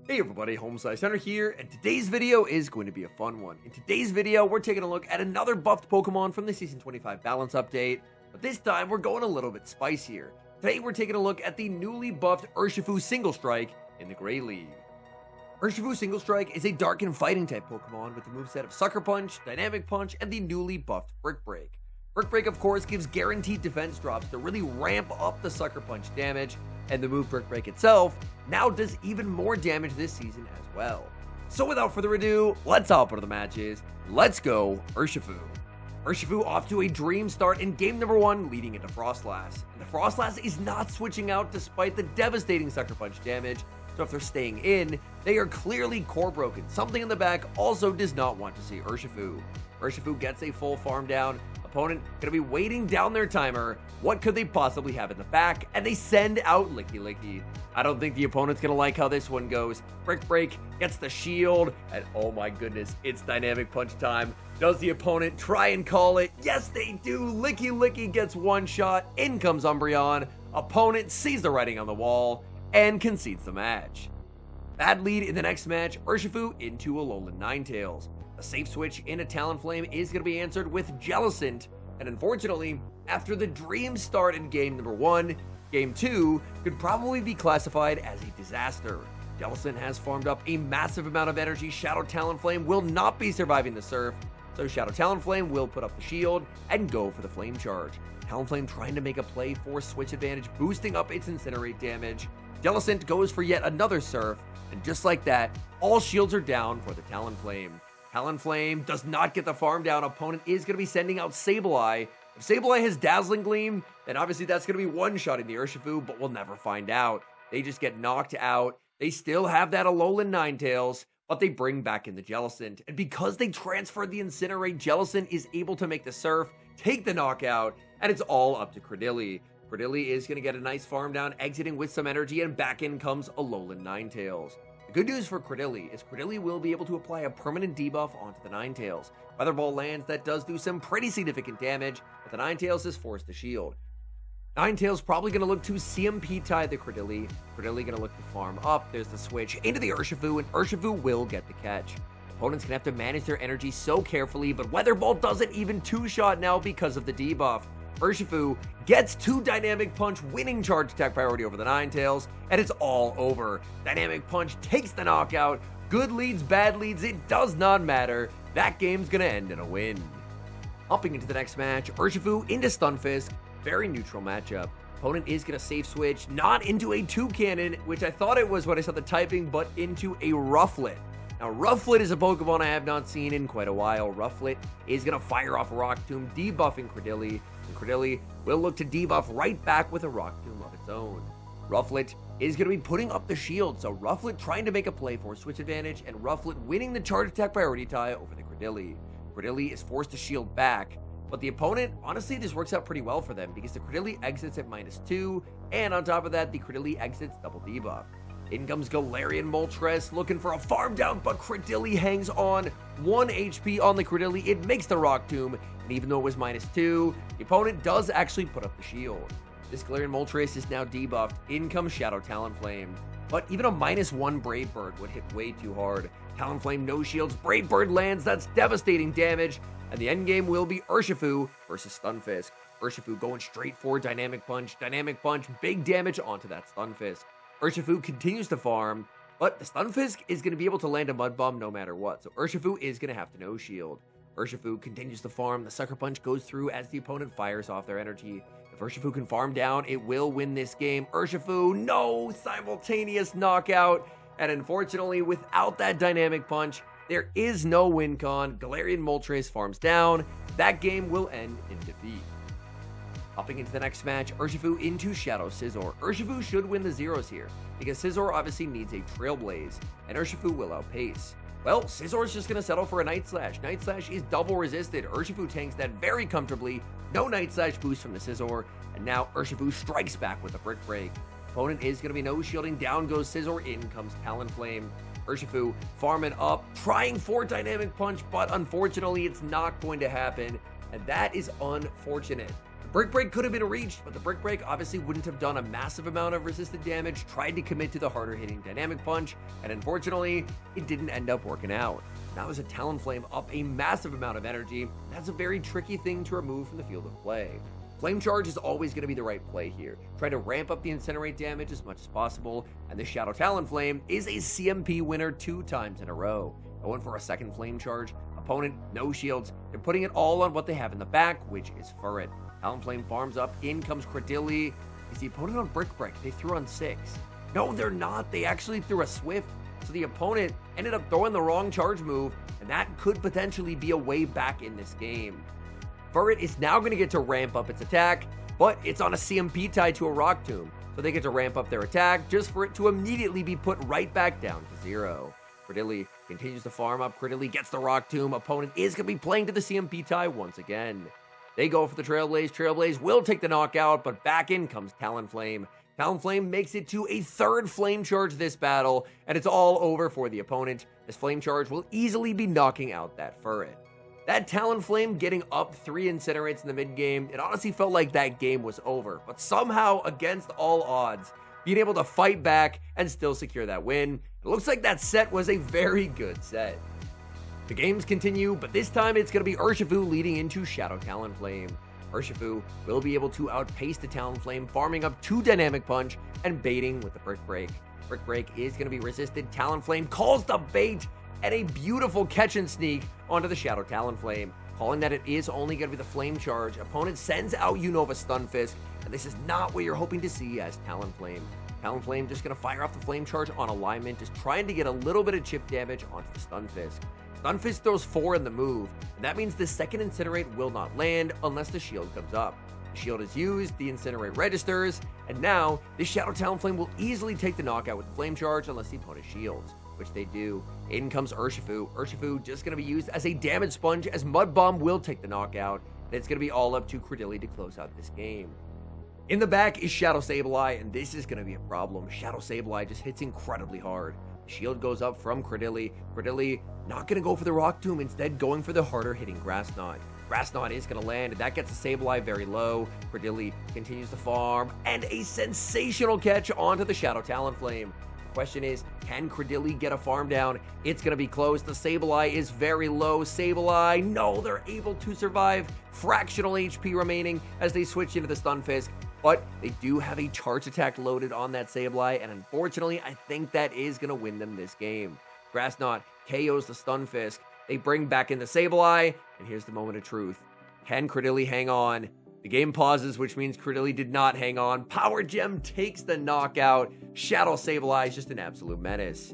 Hey everybody, HomeSliceHenry here, and today's video is going to be a fun one. In today's video, we're taking a look at another buffed Pokemon from the Season 25 balance update, but this time we're going a little bit spicier. Today we're taking a look at the newly buffed Urshifu Single Strike in the Grey League. Urshifu Single Strike is a dark and fighting type Pokemon with the moveset of Sucker Punch, Dynamic Punch, and the newly buffed Brick Break. Brick Break, of course, gives guaranteed defense drops to really ramp up the Sucker Punch damage, and the move Brick Break itself now does even more damage this season as well. So without further ado, let's hop into the matches. Let's go Urshifu. Urshifu off to a dream start in game number 1, leading into Frostlass. And the Frostlass is not switching out despite the devastating Sucker Punch damage, so if they're staying in, they are clearly core broken. Something in the back also does not want to see Urshifu. Urshifu gets a full farm down. Opponent gonna be waiting down their timer. What could they possibly have in the back? And they send out Licky Licky. I don't think the opponent's gonna like how this one goes. Brick Break gets the shield, and oh my goodness, it's Dynamic Punch time. Does the opponent try and call it? Yes, they do. Licky Licky gets one shot. In comes Umbreon. Opponent sees the writing on the wall and concedes the match. Bad lead in the next match, Urshifu into Alolan Ninetales. A safe switch in a Talonflame is going to be answered with Jellicent, and unfortunately, after the dream start in game number 1, game 2 could probably be classified as a disaster. Jellicent has farmed up a massive amount of energy. Shadow Talonflame will not be surviving the surf, so Shadow Talonflame will put up the shield and go for the Flame Charge. Talonflame trying to make a play for switch advantage, boosting up its Incinerate damage. Jellicent goes for yet another surf, and just like that, all shields are down for the Talonflame. Talonflame does not get the farm down. Opponent is going to be sending out Sableye. If Sableye has Dazzling Gleam, then obviously that's going to be one-shotting the Urshifu, but we'll never find out. They just get knocked out. They still have that Alolan Ninetales, but they bring back in the Jellicent. And because they transferred the Incinerate, Jellicent is able to make the Surf, take the knockout, and it's all up to Credilli. Credilli is going to get a nice farm down, exiting with some energy, and back in comes Alolan Ninetales. The good news for Credilli is Credilli will be able to apply a permanent debuff onto the Ninetales. Weather Ball lands, that does do some pretty significant damage, but the Ninetales is forced to shield. Ninetales probably going to look to CMP tie the Credilli. Credilli going to look to farm up. There's the switch into the Urshifu, and Urshifu will get the catch. Opponents can have to manage their energy so carefully, but Weather Ball doesn't even two-shot now because of the debuff. Urshifu gets 2 Dynamic Punch, winning charge attack priority over the Ninetales, and it's all over. Dynamic Punch takes the knockout. Good leads, bad leads, it does not matter. That game's gonna end in a win. Hopping into the next match, Urshifu into Stunfisk. Very neutral matchup. Opponent is gonna safe switch, not into a Toucannon, which I thought it was when I saw the typing, but into a Rufflet. Now, Rufflet is a Pokemon I have not seen in quite a while. Rufflet is going to fire off Rock Tomb, debuffing Credilli, and Credilli will look to debuff right back with a Rock Tomb of its own. Rufflet is going to be putting up the shield, so Rufflet trying to make a play for switch advantage, and Rufflet winning the charge attack priority tie over the Credilli. Credilli is forced to shield back, but the opponent, honestly, this works out pretty well for them because the Credilli exits at -2, and on top of that, the Credilli exits double debuff. In comes Galarian Moltres looking for a farm down, but Credilli hangs on. 1 HP on the Credilli. It makes the Rock Tomb, and even though it was -2, the opponent does actually put up the shield. This Galarian Moltres is now debuffed. In comes Shadow Talonflame. But even a -1 Brave Bird would hit way too hard. Talonflame no shields. Brave Bird lands. That's devastating damage. And the endgame will be Urshifu versus Stunfisk. Urshifu going straight for Dynamic Punch. Dynamic Punch, big damage onto that Stunfisk. Urshifu continues to farm, but the Stunfisk is going to be able to land a Mud Bomb no matter what, so Urshifu is going to have to no shield. Urshifu continues to farm. The Sucker Punch goes through as the opponent fires off their energy. If Urshifu can farm down, it will win this game. Urshifu, no! Simultaneous knockout, and unfortunately, without that Dynamic Punch, there is no win con. Galarian Moltres farms down. That game will end in defeat. Hopping into the next match, Urshifu into Shadow Scizor. Urshifu should win the zeros here, because Scizor obviously needs a Trailblaze, and Urshifu will outpace. Well, Scizor's just going to settle for a Night Slash. Night Slash is double resisted. Urshifu tanks that very comfortably. No Night Slash boost from the Scizor, and now Urshifu strikes back with a Brick Break. Opponent is going to be no shielding. Down goes Scizor. In comes Talonflame. Urshifu farming up, trying for Dynamic Punch, but unfortunately it's not going to happen, and that is unfortunate. Brick Break could have been reached, but the Brick Break obviously wouldn't have done a massive amount of resisted damage, tried to commit to the harder hitting Dynamic Punch, and unfortunately, it didn't end up working out. That was a Talonflame up a massive amount of energy. That's a very tricky thing to remove from the field of play. Flame Charge is always going to be the right play here, trying to ramp up the Incinerate damage as much as possible, and the Shadow Talonflame is a CMP winner 2 times in a row. Going for a second Flame Charge, opponent, no shields, they're putting it all on what they have in the back, which is Furret. Talonflame farms up, in comes Credilli. Is the opponent on Brick Break? They threw on 6. No, they're not. They actually threw a Swift. So the opponent ended up throwing the wrong charge move, and that could potentially be a way back in this game. Furret is now going to get to ramp up its attack, but it's on a CMP tied to a Rock Tomb. So they get to ramp up their attack just for it to immediately be put right back down to 0. Credilli continues to farm up. Credilli gets the Rock Tomb. Opponent is going to be playing to the CMP tie once again. They go for the Trailblaze. Trailblaze will take the knockout, but back in comes Talonflame. Talonflame makes it to a 3rd Flame Charge this battle, and it's all over for the opponent. This Flame Charge will easily be knocking out that Furret. That Talonflame getting up 3 Incinerates in the mid game, it honestly felt like that game was over, but somehow, against all odds, being able to fight back and still secure that win. It looks like that set was a very good set. The games continue, but this time it's going to be Urshifu leading into Shadow Talonflame. Urshifu will be able to outpace the Talonflame, farming up 2 Dynamic Punch and baiting with the Brick Break. Brick Break is going to be resisted. Talonflame calls the bait and a beautiful catch and sneak onto the Shadow Talonflame, calling that it is only going to be the Flame Charge. Opponent sends out Unova Stunfisk, and this is not what you're hoping to see as Talonflame. Talonflame just going to fire off the Flame Charge on alignment, just trying to get a little bit of chip damage onto the Stunfisk. Stunfisk throws 4 in the move, and that means the second Incinerate will not land unless the shield comes up. The shield is used, the Incinerate registers, and now this Shadow Talonflame will easily take the knockout with the Flame Charge unless the opponent shields, which they do. In comes Urshifu. Urshifu just going to be used as a damage sponge, as Mud Bomb will take the knockout, and it's going to be all up to Credilli to close out this game. In the back is Shadow Sableye, and this is going to be a problem. Shadow Sableye just hits incredibly hard. Shield goes up from Credilli. Credilli not going to go for the Rock Tomb, instead going for the harder hitting Grass Knot. Grass Knot is going to land, and that gets the Sableye very low. Credilli continues to farm, and a sensational catch onto the Shadow Talonflame. The question is, can Credilli get a farm down? It's going to be close. The Sableye is very low. Sableye, no, they're able to survive. Fractional HP remaining as they switch into the Stunfisk. But they do have a charge attack loaded on that Sableye, and unfortunately, I think that is going to win them this game. Grass Knot KOs the Stunfisk. They bring back in the Sableye, and here's the moment of truth. Can Credilli hang on? The game pauses, which means Credilli did not hang on. Power Gem takes the knockout. Shadow Sableye is just an absolute menace.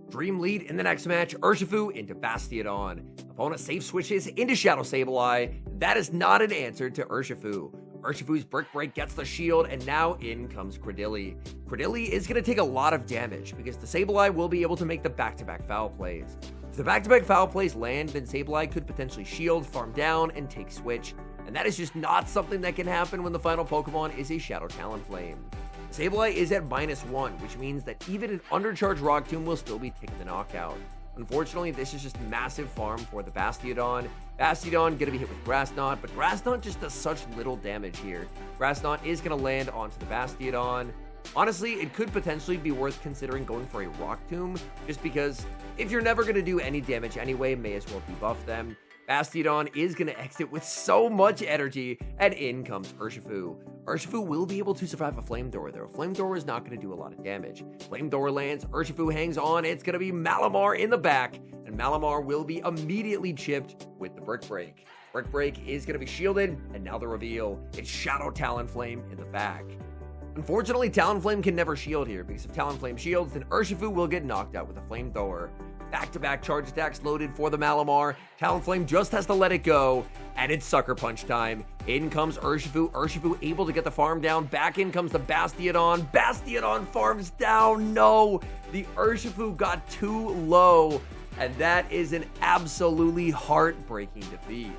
Dream lead in the next match, Urshifu into Bastiodon. Opponent safe switches into Shadow Sableye. That is not an answer to Urshifu. Urshifu's Brick Break gets the shield, and now in comes Credilli. Credilli is going to take a lot of damage because the Sableye will be able to make the back-to-back foul plays. If the back-to-back foul plays land, then Sableye could potentially shield, farm down, and take switch. And that is just not something that can happen when the final Pokemon is a Shadow Talonflame. Sableye is at -1, which means that even an undercharged Rock Tomb will still be taking the knockout. Unfortunately, this is just massive farm for the Bastiodon. Bastiodon gonna be hit with Grass Knot, but Grass Knot just does such little damage here. Grass Knot is gonna land onto the Bastiodon. Honestly, it could potentially be worth considering going for a Rock Tomb, just because if you're never gonna do any damage anyway, may as well debuff them. Bastiodon is going to exit with so much energy, and in comes Urshifu. Urshifu will be able to survive a Flamethrower, though. Flamethrower is not going to do a lot of damage. Flamethrower lands, Urshifu hangs on, it's going to be Malamar in the back, and Malamar will be immediately chipped with the Brick Break. Brick Break is going to be shielded, and now the reveal, it's Shadow Talonflame in the back. Unfortunately, Talonflame can never shield here, because if Talonflame shields, then Urshifu will get knocked out with a Flamethrower. Back-to-back charge attacks loaded for the Malamar. Talonflame just has to let it go, and it's Sucker Punch time. In comes Urshifu. Urshifu able to get the farm down. Back in comes the Bastiodon. Bastiodon farms down. No, the Urshifu got too low, and that is an absolutely heartbreaking defeat.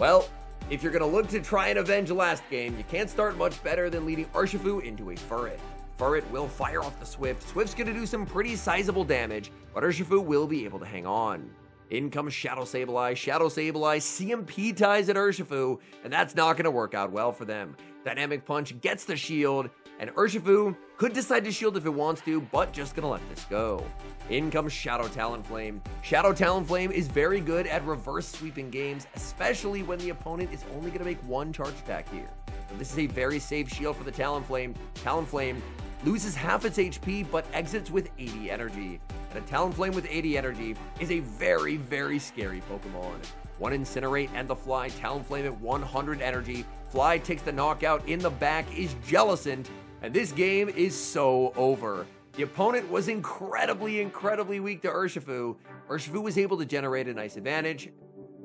Well, if you're going to look to try and avenge last game, you can't start much better than leading Urshifu into a Furret. Furret will fire off the Swift. Swift's going to do some pretty sizable damage, but Urshifu will be able to hang on. In comes Shadow Sableye. Shadow Sableye CMP ties at Urshifu, and that's not going to work out well for them. Dynamic Punch gets the shield, and Urshifu could decide to shield if it wants to, but just going to let this go. In comes Shadow Talonflame. Shadow Talonflame is very good at reverse sweeping games, especially when the opponent is only going to make one charge attack here. So this is a very safe shield for the Talonflame. Talonflame loses half its HP, but exits with 80 energy. And a Talonflame with 80 energy is a very, very scary Pokemon. One Incinerate and the Fly. Talonflame at 100 energy. Fly takes the knockout. In the back is Jellicent, and this game is so over. The opponent was incredibly weak to Urshifu. Urshifu was able to generate a nice advantage,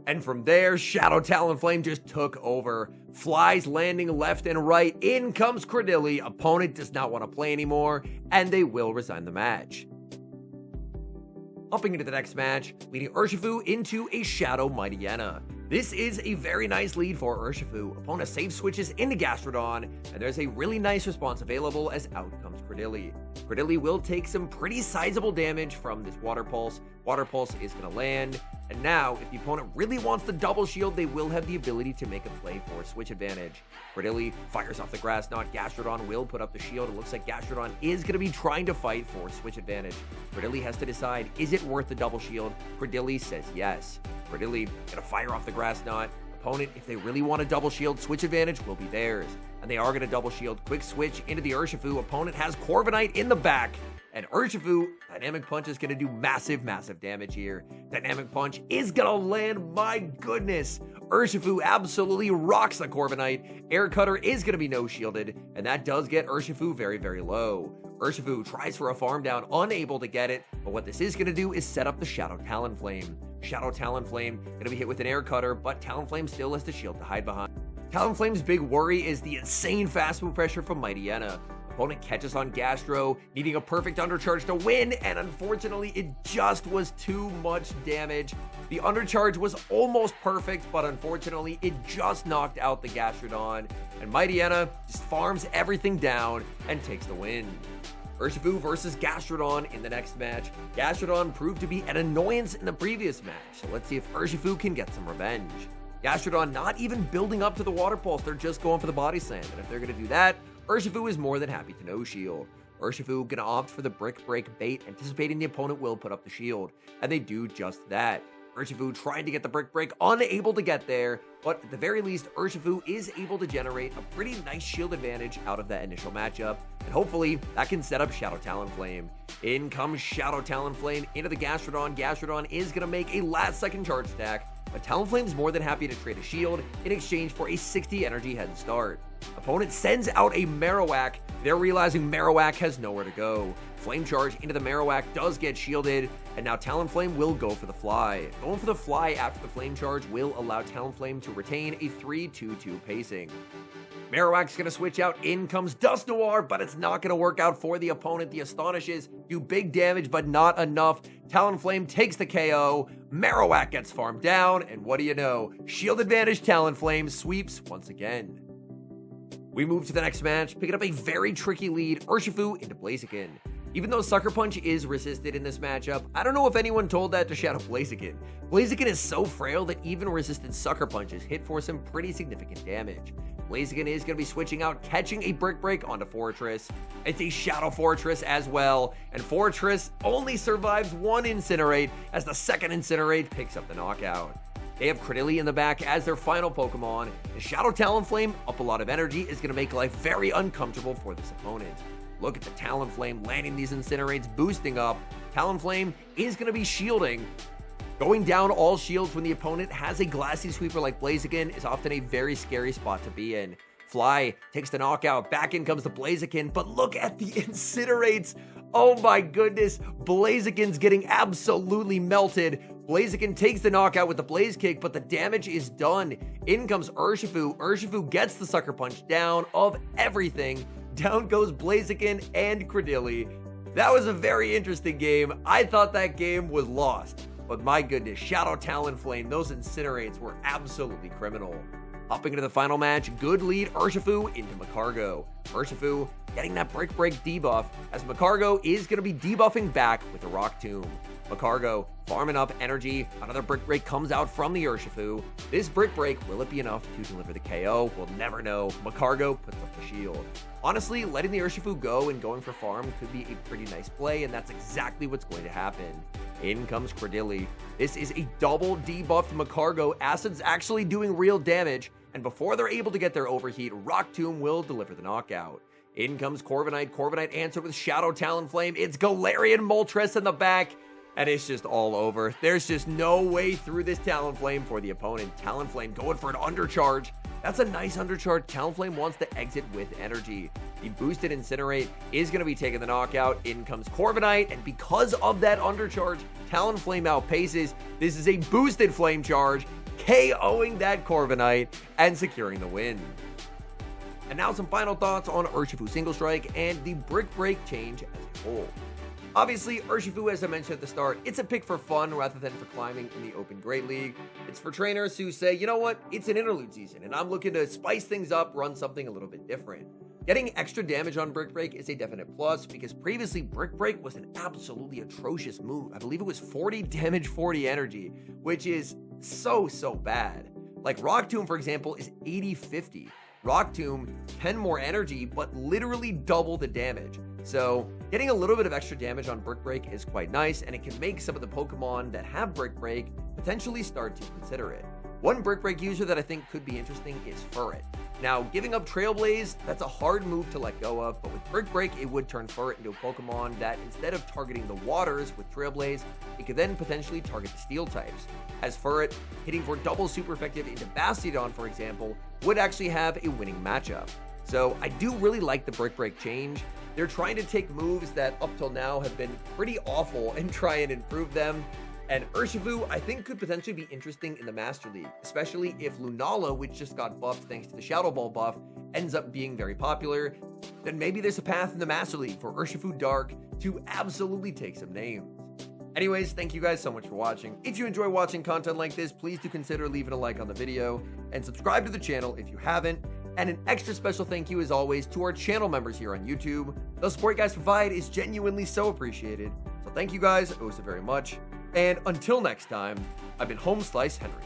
and from there, Shadow Talonflame just took over. Flies landing left and right. In comes Credilli. Opponent does not want to play anymore, and they will resign the match. Hopping into the next match, leading Urshifu into a Shadow Mightyena. This is a very nice lead for Urshifu. Opponent safe switches into Gastrodon, and there's a really nice response available as out comes Credilli. Credilli will take some pretty sizable damage from this Water Pulse. Water Pulse is going to land, and now if the opponent really wants the double shield, they will have the ability to make a play for a switch advantage. Credilli fires off the Grass Knot. Gastrodon will put up the shield. It looks like Gastrodon is going to be trying to fight for switch advantage. Credilli has to decide, is it worth the double shield? Credilli says yes. Credilli gonna fire off the Grass Knot. Opponent, if they really want a double shield, switch advantage will be theirs. And they are gonna double shield. Quick switch into the Urshifu. Opponent has Corviknight in the back. And Urshifu, Dynamic Punch is gonna do massive damage here. Dynamic Punch is gonna land, my goodness. Urshifu absolutely rocks the Corviknight. Air Cutter is gonna be no shielded, and that does get Urshifu very low. Urshifu tries for a farm down, unable to get it, but what this is gonna do is set up the Shadow Talonflame. Shadow Talonflame gonna be hit with an Air Cutter, but Talonflame still has the shield to hide behind. Talonflame's big worry is the insane fast move pressure from Mightyena. Opponent catches on Gastro, needing a perfect undercharge to win, and unfortunately, it just was too much damage. The undercharge was almost perfect, but unfortunately, it just knocked out the Gastrodon, and Mightyena just farms everything down and takes the win. Urshifu versus Gastrodon in the next match. Gastrodon proved to be an annoyance in the previous match, so let's see if Urshifu can get some revenge. Gastrodon not even building up to the Water Pulse, they're just going for the Body Slam, and if they're going to do that, Urshifu is more than happy to no shield. Urshifu gonna opt for the Brick Break bait, anticipating the opponent will put up the shield, and they do just that. Urshifu trying to get the Brick Break, unable to get there, but at the very least, Urshifu is able to generate a pretty nice shield advantage out of that initial matchup, and hopefully that can set up Shadow Talonflame. In comes Shadow Talonflame into the Gastrodon. Gastrodon is gonna make a last-second charge attack, but Talonflame's more than happy to trade a shield in exchange for a 60 energy head start. Opponent sends out a Marowak. They're realizing Marowak has nowhere to go. Flame Charge into the Marowak does get shielded, and now Talonflame will go for the Fly. Going for the Fly after the Flame Charge will allow Talonflame to retain a 3-2-2 pacing. Marowak's gonna switch out. In comes Dusknoir, but it's not gonna work out for the opponent. The Astonishes do big damage, but not enough. Talonflame takes the KO. Marowak gets farmed down, and what do you know? Shield advantage Talonflame sweeps once again. We move to the next match, picking up a very tricky lead, Urshifu into Blaziken. Even though Sucker Punch is resisted in this matchup, I don't know if anyone told that to Shadow Blaziken. Blaziken is so frail that even resisted Sucker Punches hit for some pretty significant damage. Blaziken is going to be switching out, catching a Brick Break onto Fortress. It's a Shadow Fortress as well, and Fortress only survives one Incinerate as the second Incinerate picks up the knockout. They have Credilli in the back as their final Pokemon. The Shadow Talonflame, up a lot of energy, is going to make life very uncomfortable for this opponent. Look at the Talonflame landing these Incinerates, boosting up. Talonflame is going to be shielding. Going down all shields when the opponent has a Glassy Sweeper like Blaziken is often a very scary spot to be in. Fly takes the knockout, back in comes the Blaziken, but look at the Incinerates. Oh my goodness, Blaziken's getting absolutely melted. Blaziken takes the knockout with the Blaze Kick, but the damage is done. In comes Urshifu. Urshifu gets the Sucker Punch down of everything. Down goes Blaziken and Credilli. That was a very interesting game. I thought that game was lost, but my goodness, Shadow Talonflame, those Incinerates were absolutely criminal. Hopping into the final match, good lead Urshifu into Magcargo. Urshifu getting that Brick Break debuff as Magcargo is going to be debuffing back with the Rock Tomb. Magcargo farming up energy. Another Brick Break comes out from the Urshifu. This Brick Break, will it be enough to deliver the KO? We'll never know. Magcargo puts up the shield. Honestly, letting the Urshifu go and going for farm could be a pretty nice play, and that's exactly what's going to happen. In comes Credilli. This is a double debuffed Magcargo. Acid's actually doing real damage, and before they're able to get their overheat, Rock Tomb will deliver the knockout. In comes Corviknight. Corviknight answered with Shadow Talonflame. It's Galarian Moltres in the back, and it's just all over. There's just no way through this Talonflame for the opponent. Talonflame going for an undercharge. That's a nice undercharge. Talonflame wants to exit with energy. The boosted Incinerate is going to be taking the knockout. In comes Corviknight, and because of that undercharge, Talonflame outpaces. This is a boosted Flame Charge, KOing that Corviknight and securing the win. And now some final thoughts on Urshifu Single Strike and the Brick Break change as a whole. Obviously, Urshifu, as I mentioned at the start, it's a pick for fun rather than for climbing in the Open Great League. It's for trainers who say, you know what, it's an interlude season, and I'm looking to spice things up, run something a little bit different. Getting extra damage on Brick Break is a definite plus, because previously Brick Break was an absolutely atrocious move. I believe it was 40 damage, 40 energy, which is so bad. Like Rock Tomb, for example, is 80-50. Rock Tomb, 10 more energy, but literally double the damage. So getting a little bit of extra damage on Brick Break is quite nice, and it can make some of the Pokemon that have Brick Break potentially start to consider it. One Brick Break user that I think could be interesting is Furret. Now, giving up Trailblaze, that's a hard move to let go of, but with Brick Break, it would turn Furret into a Pokemon that, instead of targeting the waters with Trailblaze, it could then potentially target the Steel types. As Furret, hitting for double super effective into Bastiodon, for example, would actually have a winning matchup. So I do really like the Brick Break change. They're trying to take moves that up till now have been pretty awful and try and improve them. And Urshifu, I think, could potentially be interesting in the Master League, especially if Lunala, which just got buffed thanks to the Shadow Ball buff, ends up being very popular. Then maybe there's a path in the Master League for Urshifu Dark to absolutely take some names. Anyways, thank you guys so much for watching. If you enjoy watching content like this, please do consider leaving a like on the video and subscribe to the channel if you haven't. And an extra special thank you, as always, to our channel members here on YouTube. The support you guys provide is genuinely so appreciated. So thank you guys oh so very much. And until next time, I've been HomeSliceHenry.